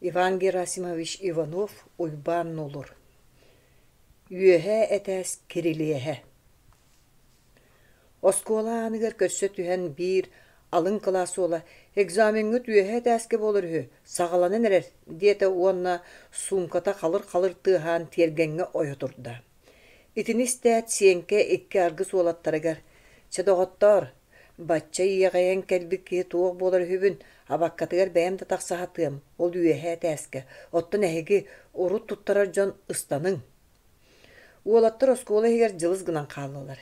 Иван Герасимович Иванов уйбан olur. Үөһэ этәс кирилиэһэ. Оскола аныгар көрсө түһэн биир алын классы ола экзаменгыт үөһэ этәске болыр үһү. Сагаланын эрер диэте уонна сумката халыр тыаһаан тиэргэҥҥэ ойотурда. Итинистээт сиэнке икки аргыс уолаттарыгар. Чадоҕоттоор, бачча иэҕэйэн кэлбик киһи туох буолар үһүбүн, абаккатыгар бэйэм да тахсаһатыам, ол үөһэ этээске. Оттон эһиги урут туттарар дьон ыстаныҥ. Уолаттар оскуола иһигэр дьылыс гынан хааллылар.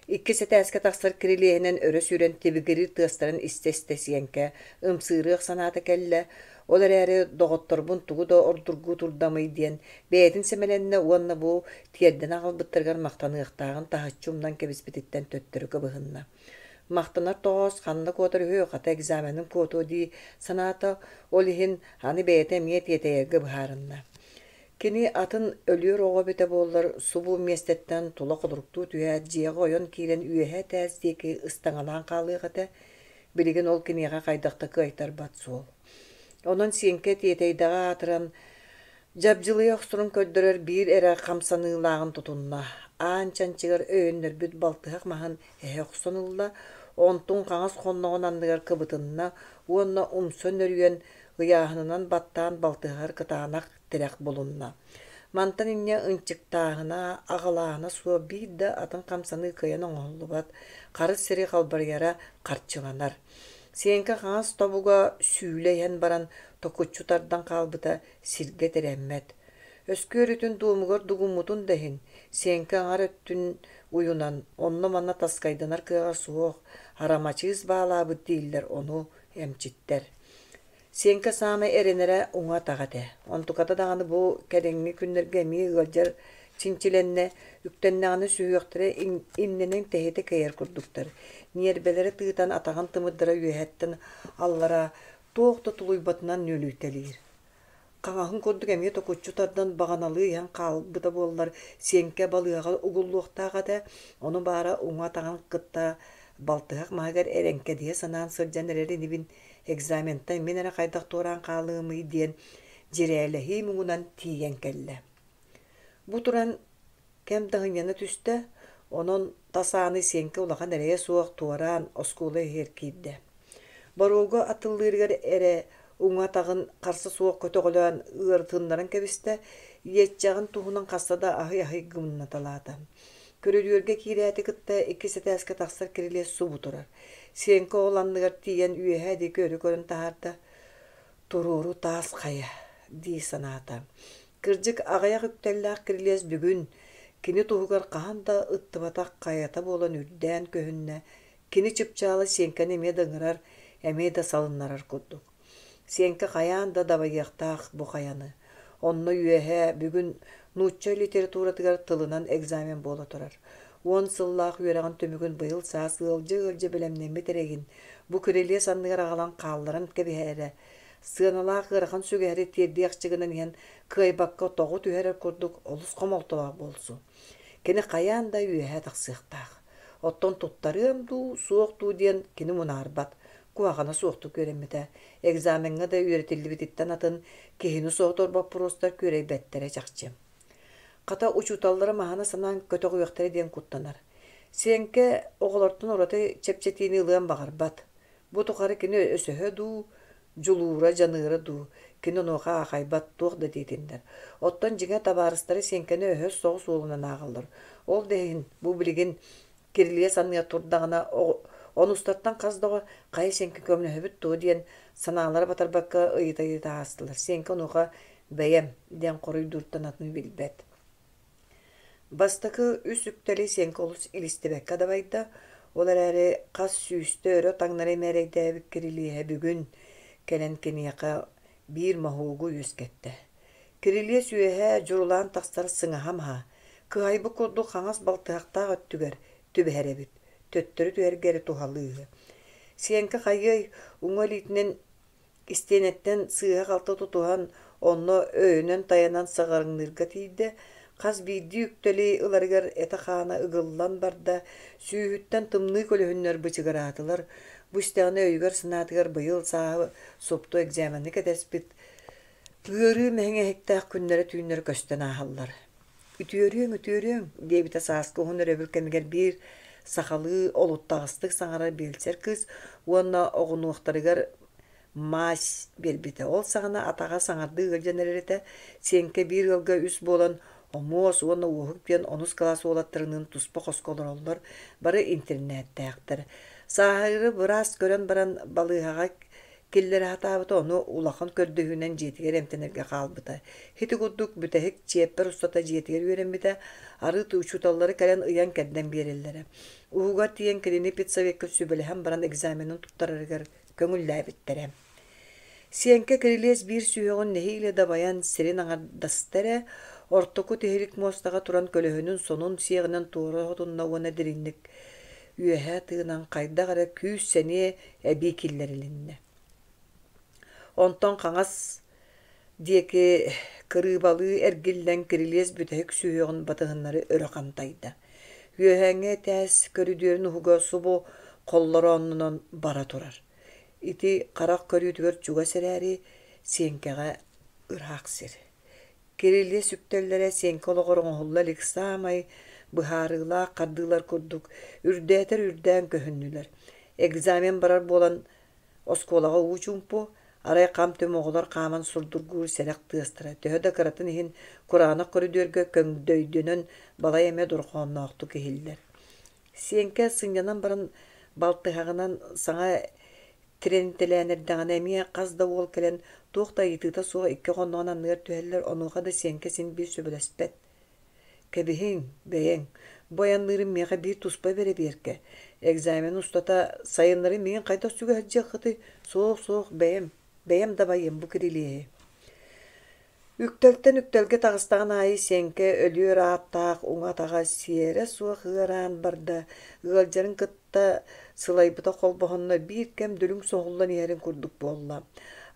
Икки сэтээске тахсар кирилиэһинэн өрө сүүрэн тибигири тыастарын истэ сиэнке ымсыырыах санаата кэллэ, ол эрээри доҕотторбун тугу да ордургуу турдамый диэн бэйэтин сэмэнэннэ уонна бу тиэрдэн аҕалбыттарыгар махтаныахтааҕын таһыччуумнан кэбиспититтэн төттөрүгө быһынна. Махтанар тоҕос ханна куотар үһү хата экзаменин куотуо дии санаата ол иһин аны бэйэтэ эмиэ тиэтэйэргэ быһаарынна. Кини атын өлүөр оҕо бите буоллар субу местеттен тула холуруктуу түһээт дьиэҕэ ойон киирэн үөһэ тээс диэки ыстаҥалаан хаалыахата билигин ол киниэҕэ хайдахтакы айтарбат суол. Онон сиэнке тиэтэйдэҕэ атыран дьабдьылыйа охсурун көрдөрөр биир эрэ хамсаныылааҕын тутунна. Аан чанчыгар өйөннөрбүт балтыһак маһын эһэ охсонулла, онтун хаҥас хонноҕун анныгар кыбытынна уонна умсон өрүөн ыяаһынынан баттаан балтыһар кытаанах тирэх болунна. Мантан инне ынчыктааһына, аҕалааһына суо биир да атын хамсаны кыйан оҥоһуллубат, харыс сири халбарыйара харчыланар. Сиэнке хаҥас тобуга сүүлэ иһэн баран токуччутардан хаалбыта сиргэ тэрэммэт. Өскүөрүтүн туумугар дугуммутун дэһин, сиэнке аҥар өттүн уйунан, онно манна таскайданар кыаҕа суох, харамачыыс баалаабыт дииллэр ону эмчиттэр. Сиэнке саамай эренэрэ уҥа таҕатэ. Онтуката даҕаны бу кэриҥҥи күннэргэ эмиэ ыалдьар чинчиленнэ, үктэннэҕини сүүһүөхтэрэ иннинэн тэһити кэйэр курдуктар. Ниэрбэлэри тыытан атаҕын тымырдара үөһэттэн аллара туох да тулуйбатынан нүүлүүтэлиир. Хаҥаһын курдук эмиэ токуччутардан баҕаналыы иһэн хаалбыта буоллар сиэнке балыаҕа угуллуохтааҕата, ону баара уҥа таҕан кытта балтыһак маһыгар эрэнkä диэ санаан сылдьан эрэр инибин экзаментан мен эрэ хайдах туораан хаалыымый диэн дьирээлэһии муҥунан тиийэн кэллэ. Бу туран кэм таһыняна түстэ, онон тасааны сиэнке улахан эрэйэ суох туораан оскуола иһэр киирдэ. Барууга атыллыырыгар эрэ уҥа таҕын харса суох көтөҕөлөөн ыарытыыннарын кэбистэ, иэччэҕин туһунан хасса да аһый гымнаталаата. Көрөлүөргэ киирээти кытта икки сэтээске тахсар кирилиэс субу турар. Сиэнке оҕоланныгар тиийэн үөһэ дии көрү көрөн таһаарда турууру таас хайа дии санаата. Кырдьык аҕайах үктэллээх кирилиэс бүгүн кини туһугар хаһан да ыттыбатах хайата буолан үрдээн көһүннэ, кини чыпчаалы сиэнкэни эмиэ дыҥырар, эмиэ да салыннарар курдук. Сиэнке хайаан да дабайыахтаах бу хайаны. Онно үөһэ бүгүн нуучча литературатыгар тылынан экзамен буола турар. Уон сыллаах үөрэҕин төмүгүн быйыл саас ылдьы билэмнэмми тэрэгин бу кирилиэ санныгар аҕалан хаалларын кэбиһээрэ, сыаналаах ыарахан сүгэһэри тиэрдиэхчигинэн иһэн кыайбакка тоҕу түһэрэр курдук олус хомолтоҕа буолсу. Кини хайаан да үөһэ тахсыахтаах. Оттон туттарыам дуу, суох дуу диэн кини мунаарбат. Куаҕана суохту көрэммитэ. Экзаменга да үөретиллибититтэн атын киһини соотор баппурустар күөрэйбэттэрэ чахчы. Хата учуталлары маһана санаан көтөҕүөхтэрэ диэн куттанар. Сиэнке оҕолортун ораты чэпчэтиини ылыан баҕарбат. Бу тухары кини өсөһө дуу, дьулуура дьаныыра дуу, кини онуоха аахайбат туох да диитиндэр. Оттон дьиҥэ табаарыстары сиэнкэни өһө соҕус уолунан ааҕаллар. Ол дэһин бу билигин кирилиэ санныа турдаҕына онустаттан хаздоҕо хайа сиэнке көмнөһөбүт туу диэн санаалары батарбакка ыйыта аастылар. Сиэнке онуоха бэйэм диэн хоруй дууртан атын билбэт. Бастакы үс үктели сиэнке олус илистибэкка дабайда, ол эрээри хас сүүстө өрө таҥнары мээрэйдээбик кирилиэһэ бүгүн кэлэн киниэхэ биир маһуугу үөскэтте. Кирилиэ сүөһэ дьурулаан тахсар сыҥаһа-маһа, кыайбы курдук хаҥас балтыахтаах өттүгэр түбэһэрэбит, төттөрү түэргэри тухалыыһы. Сиэнке хайый уҥа илиитинэн истиэнэттэн сыыһа халта тутуһан онно өйүнэн таянан саҕарыҥнырга тиийдэ, хас биирдии үктөлии ыларыгар эте хаана ыгыллан барда сүүһүттэн тымныы көлөһүннөр бычыгараатылар, бустаҕына өйүгэр сынаатыгар быйыл сааһы супту экзаменни кэтэспит Тыыры мәңе хектақ күннері түйінлері көстен ағалар. Үтүөрүң, дебите сааскы хонор өбүлкемигер бир сахалы олуттагыстык саңара белсер кыз, уонна оғынуақтарыгар маас бербите. Ол сағана атаға саңарды ылжанеререте, сенке бир ылга үс болан омоос уонна уохук пен онус каласы олаттарының туспа қосколар олар бары интернеттәқтір. Сахары бұрас көрен баран балығаға келлері хатабыта оны улахан көрдігінен жетігер эмтенерге қалбыта. Хеті күрдік бүтәхік чеппер ұстата жетігер өрембіте, ары тұучуталары кәлен ұян кәдден берелері. Уғығар тиен келені пиццавеккі сүбіліхен баран экзаменін тұттарыргар көңілләй біттері. Сиенке кірілес бір сүйеғын нехейлі да баян сирен аңардастары, ортоку техерик мостаға туран көлөһөнүн сонун сиегинен туора хотунна уона диринник үөһэ тыынан кайдагара күүс сене эби киллерилинне. Онтон қаңас диэки кырыыбалы эргиллен кирилиэс бүтэхик сүйөҕүн батыһыннары өрөкантайда. Үөһэҥҥэ тээс көрүдүөрүн уһуга субу қоллары оннунан бара турар. Ити қарақ көрүтүгөр чуга серээри сиенкеҕэ ырахак сир. Кирилли сүктөллere сенки олоғырың олла ликсамай, бұхарыла қардылар күрдік, үрдәтер үрдән көхіннілер. Экзамен барар болан осколаға учумпу, арай қам төм оғылар қаман сурдургур сәрәк тыыстыра. Төһөді қыратын ехін Құраны көрүдөргө көңдөйдөнөн бала еме дұрқуанна оқты кехиллер. Сенке сыңянан баран балтыхағынан саңа тренителәнердәңін әмия қазда ол кәлен туақта етіта суға икки қонуғанан нығыр түхелер онуға да сенке сен бір сөбілеспет. Кәбіхін, бәйен, боянлырым меға бір туспа бере берке. Экзамен ұстата сайынлары меген қайта сүгі әджек қыты соқ, бәйем да байым бұ кірілие. Үктөлтен үктөлге тағыстаған айы сенке өліөр аттақ уңатаға сиере суға қығаран барды. Ғалжарын кытта сылайбыта қолбағынна бір кәм дүлің соғылдан ерін күрдік болла.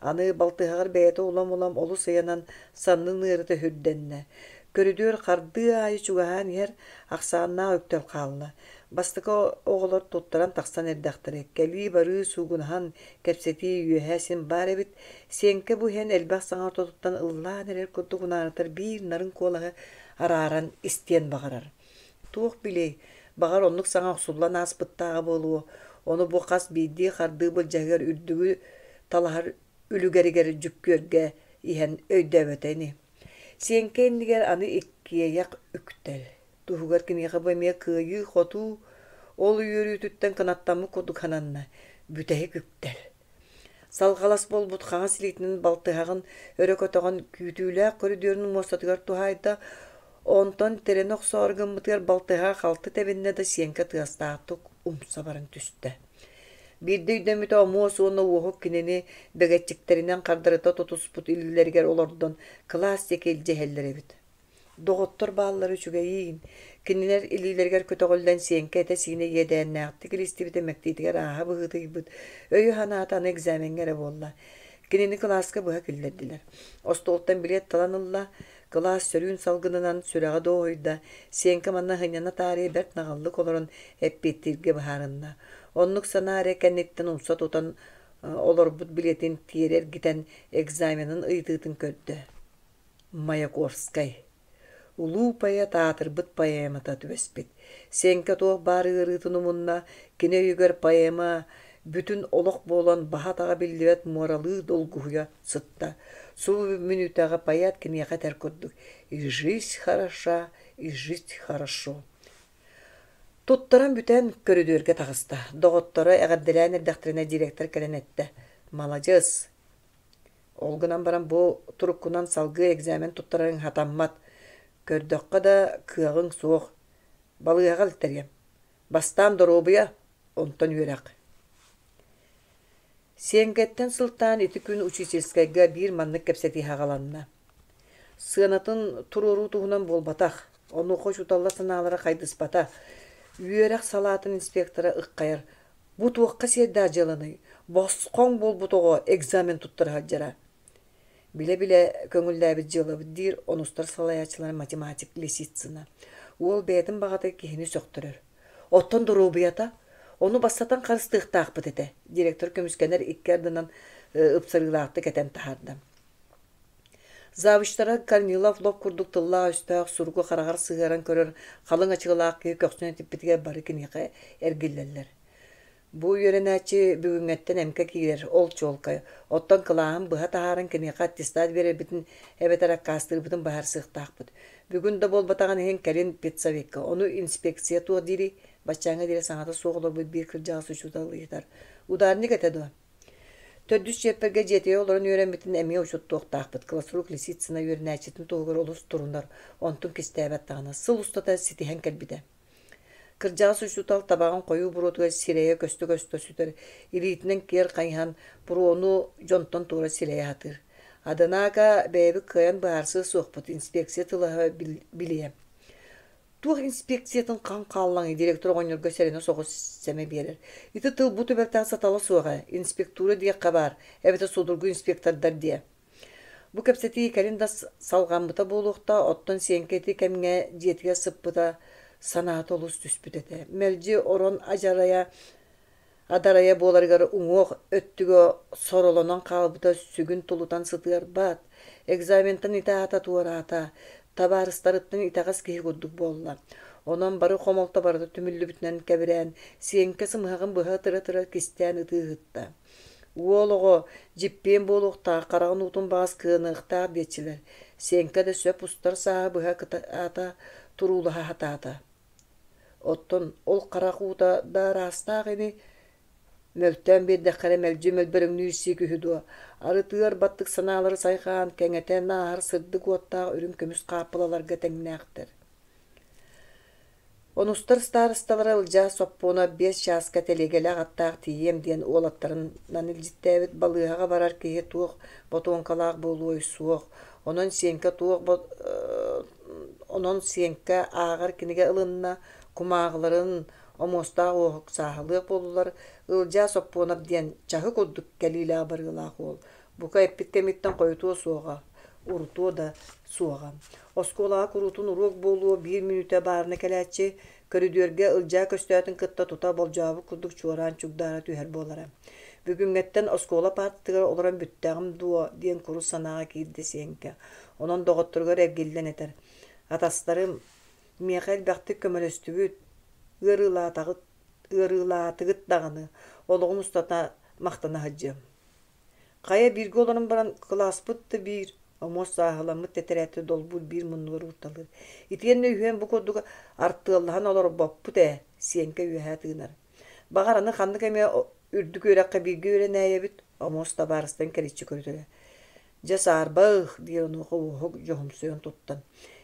Аны балтығағыр бәйеті улам-улам олу сыянан санның ырыты хүрденне. Көрүдүөр қарды айы чугахан ер ақсағына өктөл қалына. Бастықы оғылар туттаран тақсан әрдақтыры. Кәлі бары суғынахан кәпсеті үйәсін бар әбіт. Сенке бұхен әлбәқ саңар тұтыптан ұллан әрер күрдігін арытыр бір нарын қолығы араран істен бағарар. Туық білей, бағар онлық саңа ұқсулан аспыттаға болуы. Оны бұқас бейді қарды бұл жәгер үрдігі талағар үлігәрігер жүккөрге иен өйдәвәтәйні. Сенке ендігер аны иккияяқ үктәл. Туһугар кинеха баймия кыйы хоту ол үйөрүтүттен канаттамы кодук хананна бүтәһи күктәл. Салгалас болбут хаңа силитинин балтыһагын өрөкөтөгөн күтүүлә көрүдөрүнүн мостатыгар тухайда онтон теренок соргын мытыр балтыһа халты тебинне да сенке тыастаатык умса барын түстә. Бирде үдәмите омос оны уохук кинени бегетчиктеринен кардырыта тотуспут илилергер олордон классик элжеһеллеребит. Доғыттыр баллары чүгейін. Кинилер илилергер көтөғөлден сенке әті сине едәннәқті кілістібіті мәктейтігер аға бұғыты бұд. Өйі ханатаны экзаменгері болла. Кинини класска бұға кілдерділер. Остолттан билет таланылла, класс сөрүүн салгынынан сүрәға доғойда, сенке манна хыняна тарии бәрт нағаллы колорын әппеттірге бұхарынна. Оннық санаре кәннеттен умса тотан олар бұд билетін тиерер гитен экзаменын ыйтытын көрді. Маяковскай. Улуу пая таатыр быт поэмата түбеспит. Сенке тоқ бары ырытынумунна кине үйгер поэма бүтүн олық болан бахатаға билдебет моралы долгуя сытта. Су минутаға паят кинеға тәр көрдік. И жизнь хороша, и жить хорошо. Туттаран бүтән көрүдөргө тағыста. Доғыттары әғадділән әрдәқтеріне директор кәлен әтті. Молодец. Олгынан баран бұл туруккунан салгы экзамен туттарын хатаммат. Көрдөкка да кыагың соқ. Балыяға літтерген. Бастан доробыя, онтон үйрәк. Сенгеттен сылтан еті күн учительскайга бір маннық кәпсеті хағаланна. Сыанатын туруру туғынан болбатақ. Оны қош уталла сыналары қайдыспата. Үйрәк салатын инспектора ыққайыр. Бұ туаққа серді ажалыны. Босқоң бол бұтуға экзамен туттыр хаджара. Биле-биле көңілдәбіт жылы дир онустар салаячылар математик леситсына. Ол бәйтін бағаты кехіні сөқтірір. Оттан дұрубията, оны бастатан қарыстықтақ бұт еті. Директор көміскенер иккердінен ұпсырғылақты кәтен тахарды. Завыштара Корнилов лоп курдук тылла үстәк сургу карагар сыгаран көрөр халың ачыгылаак ки көксүнө типпитиге бары кинеге эргиллерлер. Бу йөренәчи бүгүнгәттен эмке киер ол чолка. Оттон кылаам быха тахарын кинега аттестат берер битин эбетерак кастыр битин бахар сыктакпыт. Бүгүн да болбатаган хен Карин Петсовикка. Ону инспекция туа дири бачаңа дире саңата соголор бу бир кыржагы сучуталыйтар. Ударник этеду. Төдүс чепперге жетее оларын үйренбитин эми учуттуктакпыт. Классрук лисицина үйренәчитин тоогор олус турундар. Онтун кистебет тагына сыл устата ситиһен келбиде. Кыржаğı сучутал табагын кою бурутуга сирeye көстө сүтер. Иритинен кер кайхан буруону жонтон тура сирeye хатыр. Аданака бэби кыян баарсы сохпут инспекция тылаһа билие. Тух инспекциятын кан каллаңы директор гонёрга серене согус семе берер. Ити тыл бу төбөктөн саталы суга инспектура дие кабар. Эбете судургу инспектордар дие. Бу кепсети калинда салганбыта болукта оттон сенкети кемге жетиге сыппыта санаат олус түспүтете. Мелжи орон адарая боларгар уңох өттүгө соролонон калбыта сүгүн тулутан сытыр бат. Экзаментен итаата туарата, табарыстарыттын итагас киһи курдук болла. Онон бары хомолта барды түмүллү бүтүнөн кебирен, сиенке сымыгын быха тыра кистен ытыгытта. Уолого жиппен болукта карагын утун баас кыыныктар дечилер. Сиенке де сөп устар саа быха ата турулаха хатаата. Оттон ол каракуута да растагыны мөлтөн бирде кара мелжи мөлбөрүңнү үсү күһүдү. Арытыар баттык санаалары сайхан кеңетен наар сырдык оттаг үрүм көмүс капылаларга теңнээктер. Онустар старысталары ылжа соппуна 5 часка телегеле аттаак тием диен уолаттарынан илжиттээбит балыыга барар киһи туох ботуонкалаак болуой суох. Онон сиенке аагар киниге ылынна кумаагыларын омостаа оохук саахалык болулар ылжа соппуунап диэн чаһы курдук келилаа барыылаах ол. Бука эппиттемиттен койутуо суога, урутуо да суога. Осколаа курутун урок болуо 1 минута баарына келээчи көрүдүөрге ылжа көстөөтүн кытта тута болжаабы курдук чуораан чугдаара түһэр болара. Бүгүнгеттен оскола партыгар олоран бүттääгим дуо диэн курус санаага киирде сиенке. Онон доготторгор эргиллен этер. Атастарым Михаил бахты көмөлөстүбүт ырылаатыгыт даганы ологун устата мактана хаджы. Кая бирге олорун баран класспытты бир омос саахаламыт тетерэти долбур бир муннугар урталыр. Итиенне үйен бу кодуга арттыыллахан олор боппут сиенке үйэхэ тыынар. Багараны ханнык эме үрдүк өрөккө бирге өренээбит омос табарыстан керичи көрдөрө. Жасарбах диэн ооху жохумсуйон туттан.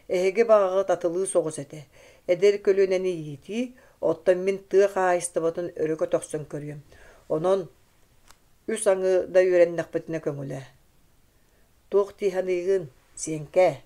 Эһеге багага татылыы согус эте. Эдер көлүнени ийити, оттон мин тыах аайыстыбатын өрөкө тохсон көрүем. Онон үс аңы да үйреннакпытына көңүлэ. Туох тиһаныйгын сиенке